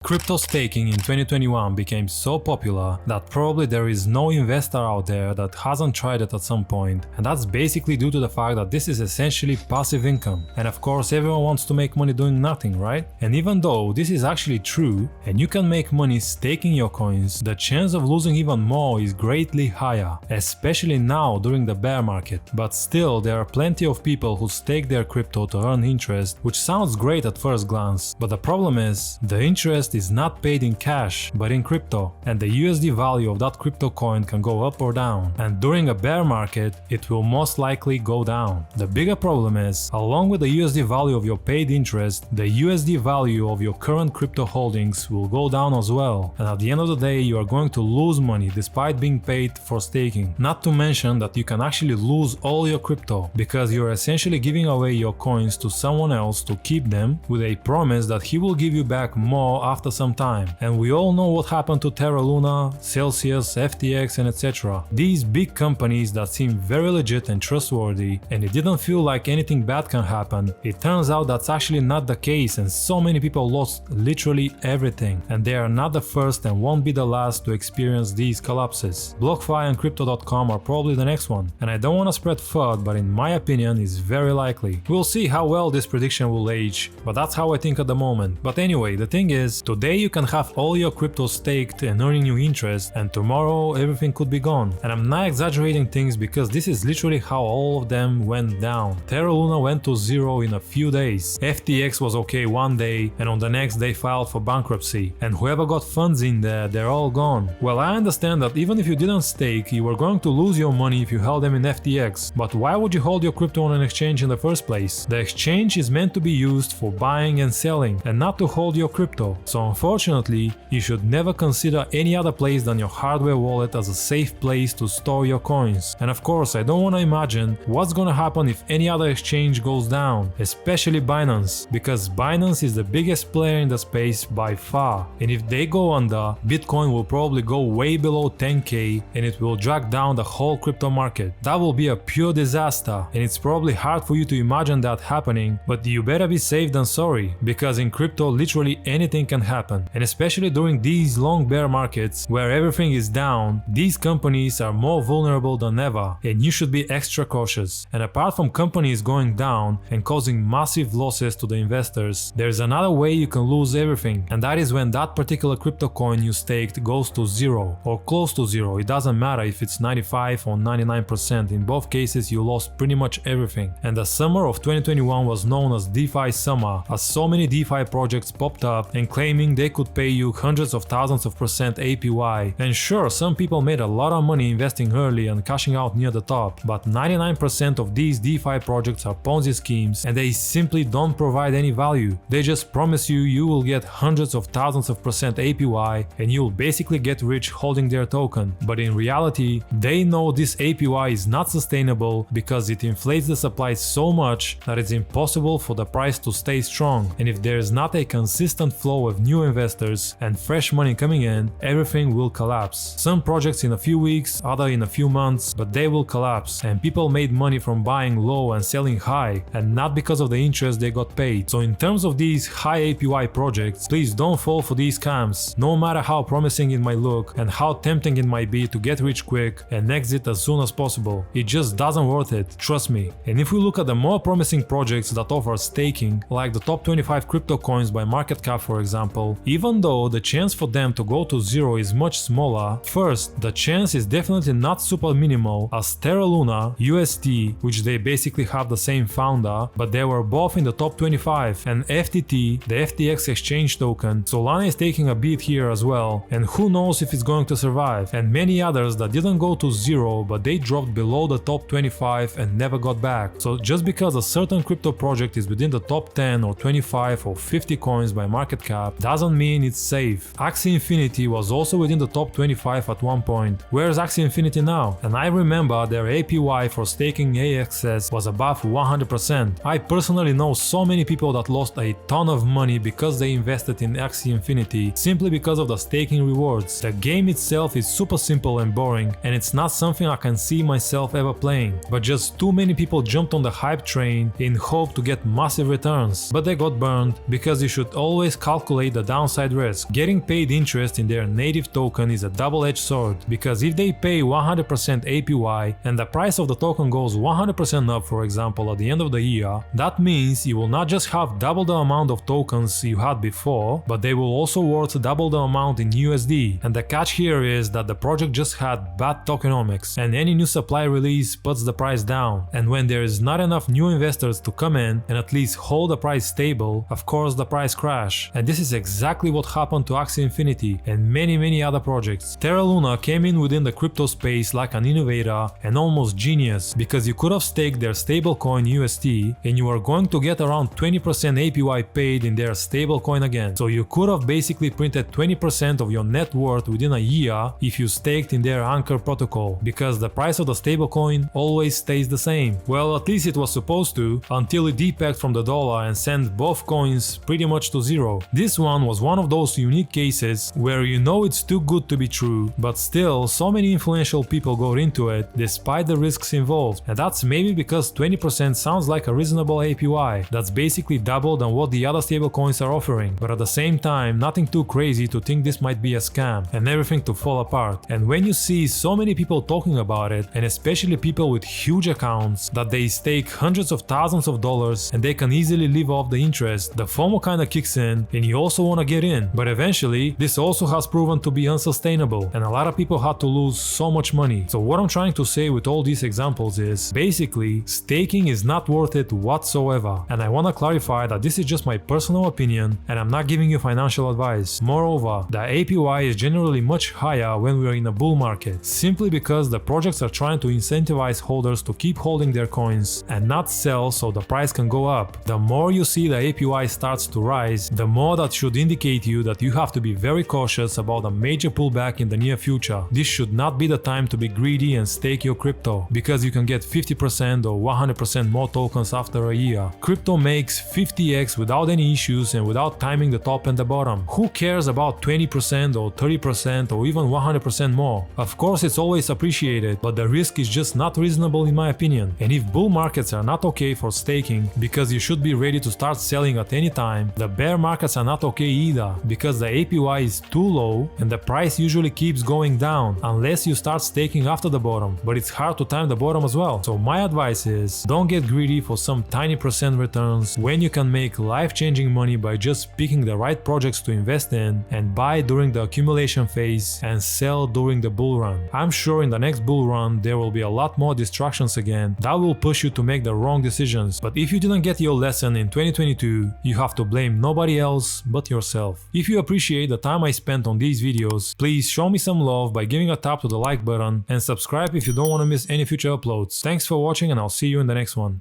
Crypto staking in 2021 became so popular that probably there is no investor out there that hasn't tried it at some point, and that's basically due to the fact that this is essentially passive income. And of course everyone wants to make money doing nothing, right? And even though this is actually true and you can make money staking your coins, the chance of losing even more is greatly higher, especially now during the bear market. But still, there are plenty of people who stake their crypto to earn interest, which sounds great at first glance, but the problem is the interest is not paid in cash but in crypto, and the USD value of that crypto coin can go up or down, and during a bear market it will most likely go down. The bigger problem is, along with the USD value of your paid interest, the USD value of your current crypto holdings will go down as well, and at the end of the day you are going to lose money despite being paid for staking. Not to mention that you can actually lose all your crypto because you are essentially giving away your coins to someone else to keep them with a promise that he will give you back more after some time. And we all know what happened to Terra Luna, Celsius, FTX and etc. These big companies that seem very legit and trustworthy, and it didn't feel like anything bad can happen. It turns out that's actually not the case, and so many people lost literally everything, and they are not the first and won't be the last to experience these collapses. BlockFi and Crypto.com are probably the next one, and I don't want to spread FUD, but in my opinion is very likely. We'll see how well this prediction will age, but that's how I think at the moment. But anyway, the thing is, today you can have all your crypto staked and earning you interest, and tomorrow everything could be gone. And I'm not exaggerating things because this is literally how all of them went down. Terra Luna went to zero in a few days, FTX was okay one day, and on the next they filed for bankruptcy, and whoever got funds in there, they're all gone. Well, I understand that even if you didn't stake, you were going to lose your money if you held them in FTX, but why would you hold your crypto on an exchange in the first place? The exchange is meant to be used for buying and selling, and not to hold your crypto. So unfortunately, you should never consider any other place than your hardware wallet as a safe place to store your coins. And of course, I don't want to imagine what's gonna happen if any other exchange goes down, especially Binance, because Binance is the biggest player in the space by far, and if they go under, Bitcoin will probably go way below 10k and it will drag down the whole crypto market. That will be a pure disaster, and it's probably hard for you to imagine that happening, but you better be safe than sorry, because in crypto literally anything can happen, and especially during these long bear markets where everything is down, these companies are more vulnerable than ever, and you should be extra cautious. And apart from companies going down and causing massive losses to the investors, there's another way you can lose everything, and that is when that particular crypto coin you staked goes to zero or close to zero. It doesn't matter if it's 95 or 99%, in both cases you lost pretty much everything. And the summer of 2021 was known as DeFi summer, as so many DeFi projects popped up and claiming they could pay you hundreds of thousands of percent APY. And sure, some people made a lot of money investing early and cashing out near the top, but 99% of these DeFi projects are Ponzi schemes, and they simply don't provide any value. They just promise you will get hundreds of thousands of percent APY and you'll basically get rich holding their token. But in reality, they know this APY is not sustainable because it inflates the supply so much that it's impossible for the price to stay strong. And if there is not a consistent flow of new investors and fresh money coming in, everything will collapse. Some projects in a few weeks, other in a few months, but they will collapse, and people made money from buying low and selling high, and not because of the interest they got paid. So in terms of these high APY projects, please don't fall for these scams, no matter how promising it might look and how tempting it might be to get rich quick and exit as soon as possible. It just doesn't worth it, trust me. And if we look at the more promising projects that offer staking, like the top 25 crypto coins by market cap for example, even though the chance for them to go to zero is much smaller, first, the chance is definitely not super minimal, as Terra Luna, UST, which they basically have the same founder, but they were both in the top 25, and FTT, the FTX exchange token, Solana is taking a beat here as well, and who knows if it's going to survive, and many others that didn't go to zero but they dropped below the top 25 and never got back. So just because a certain crypto project is within the top 10 or 25 or 50 coins by market cap doesn't mean it's safe. Axie Infinity was also within the top 25 at one point. Where's Axie Infinity now? And I remember their APY for staking AXS was above 100%. I personally know so many people that lost a ton of money because they invested in Axie Infinity simply because of the staking rewards. The game itself is super simple and boring, and it's not something I can see myself ever playing, but just too many people jumped on the hype train in hope to get massive returns, but they got burned because you should always calculate calculate the downside risk. Getting paid interest in their native token is a double-edged sword, because if they pay 100% APY and the price of the token goes 100% up, for example, at the end of the year, that means you will not just have double the amount of tokens you had before, but they will also worth double the amount in USD. And the catch here is that the project just had bad tokenomics, and any new supply release puts the price down. And when there is not enough new investors to come in and at least hold the price stable, of course the price crash. And this is exactly what happened to Axie Infinity and many other projects. Terra Luna came in within the crypto space like an innovator and almost genius, because you could have staked their stablecoin UST and you are going to get around 20% APY paid in their stablecoin again. So you could have basically printed 20% of your net worth within a year if you staked in their Anchor protocol, because the price of the stablecoin always stays the same. Well, at least it was supposed to, until it depegged from the dollar and sent both coins pretty much to zero. This one was one of those unique cases where you know it's too good to be true, but still so many influential people got into it despite the risks involved. And that's maybe because 20% sounds like a reasonable APY. That's basically double than what the other stablecoins are offering, but at the same time nothing too crazy to think this might be a scam and everything to fall apart. And when you see so many people talking about it, and especially people with huge accounts that they stake hundreds of thousands of dollars and they can easily live off the interest, the FOMO kinda kicks in and you also wanna get in. But eventually this also has proven to be unsustainable and a lot of people had to lose so much money. So what I'm trying to say with all these examples is basically staking is not worth it whatsoever. And I wanna clarify that this is just my personal opinion and I'm not giving you financial advice. Moreover, the APY is generally much higher when we are in a bull market, simply because the projects are trying to incentivize holders to keep holding their coins and not sell so the price can go up. The more you see the APY starts to rise, the more that should indicate you that you have to be very cautious about a major pullback in the near future. This should not be the time to be greedy and stake your crypto, because you can get 50% or 100% more tokens after a year. Crypto makes 50x without any issues and without timing the top and the bottom. Who cares about 20% or 30% or even 100% more? Of course it's always appreciated, but the risk is just not reasonable in my opinion. And if bull markets are not okay for staking, because you should be ready to start selling at any time, the bear markets are not okay either, because the APY is too low and the price usually keeps going down unless you start staking after the bottom, but it's hard to time the bottom as well. So my advice is, don't get greedy for some tiny percent returns when you can make life-changing money by just picking the right projects to invest in and buy during the accumulation phase and sell during the bull run. I'm sure in the next bull run there will be a lot more distractions again that will push you to make the wrong decisions, but if you didn't get your lesson in 2022, you have to blame nobody else but yourself. If you appreciate the time I spent on these videos, please show me some love by giving a tap to the like button and subscribe if you don't want to miss any future uploads. Thanks for watching and I'll see you in the next one.